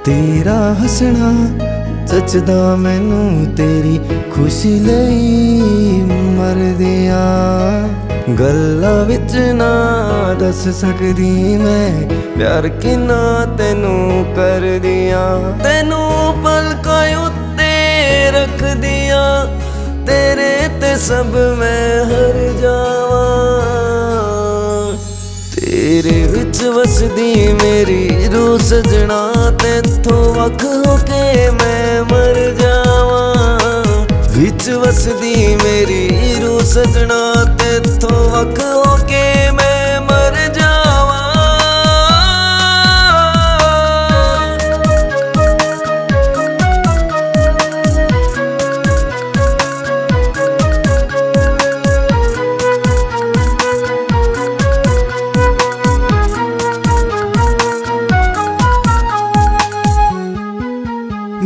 तेरा हसना जचदा मैनू, तेरी खुशी लई मर दिया। गल्लां विच ना दस सकदी मैं प्यार किन्ना तैनू कर दिया। तैनू पलकां उत्ते रख दिया, तेरे ते सब मैं हर जावां। तेरे विच वसदी मेरी रूह सजना, तैथों वख होके मैं मर जावां। विच वसदी मेरी रूह सजना, तैथों वख होके मैं मर जावां।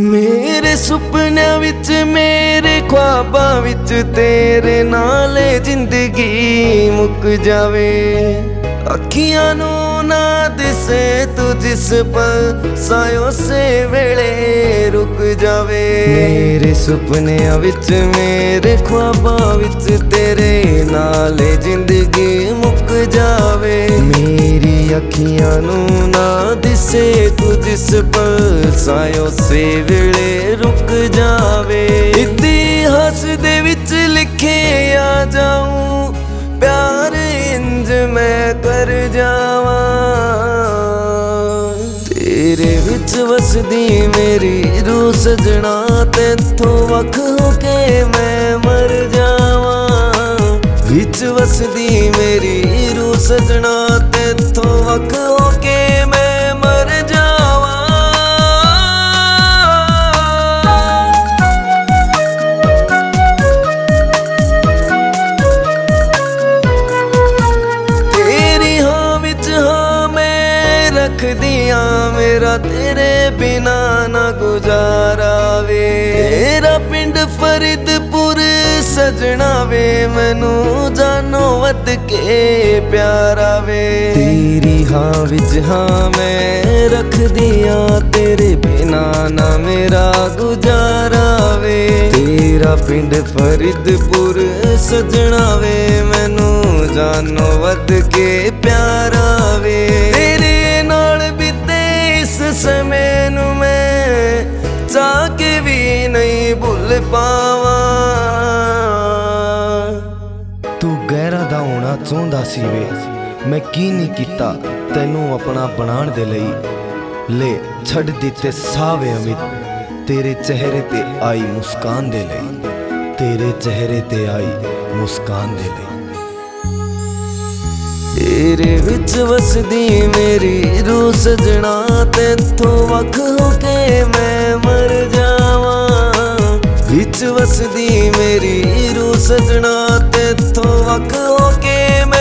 मेरे सुपनियां विच मेरे ख्वाबां विच तेरे नाले जिंदगी मुक जावे। अखियां नू ना दिसे तू जिस पल सायो से वेले रुक जावे। मेरे सुपनियां विच मेरे ख्वाबां विच तेरे नाले जिंदगी मुक जावे। मेरी अखियां नू ना दिसे तू जिस पल सायो से वेले रुक जावे। इतिहास दे विच लिखे आ जाऊं, प्यार इंज मैं कर जावां। तेरे विच वसदी मेरी रूह सजना, तैथों वख होके मैं मर जावां। विच वसदी मेरी रूह सजना, तैथों वख होके मैं मर जावां। तेरी हाँ विच हाँ मैं रख दिया, मेरा तेरे बिना ना गुजारा वे। तेरा पिंड फरीदपुर सजना वे, मैनू जानो वध के प्यारा वे। तेरी हाँ विच हाँ मैं रख दिया, तेरे बिना ना मेरा गुजारा वे। तेरा पिंड फरीदपुर सजना वे, मैनू जानो वध के प्यारा वे। तेरे नाल बीते इस समय नू मैं चाह के भी नहीं भुल पावां। तू गहरा दा होना चाहुंदा सी वे, मैं की नहीं कीता तैनू अपना बनाण दे लई। ले छड़ दिते सावे अमित, तेरे चेहरे ते आई मुस्कान दे लई। तेरे चेहरे ते आई मुस्कान दे लई। तेरे विच वसदी मेरी रूह सजना, तैथों वख होके मैं मर जावां। विच वसदी मेरी रूह सजना, तैथों वख होके मैं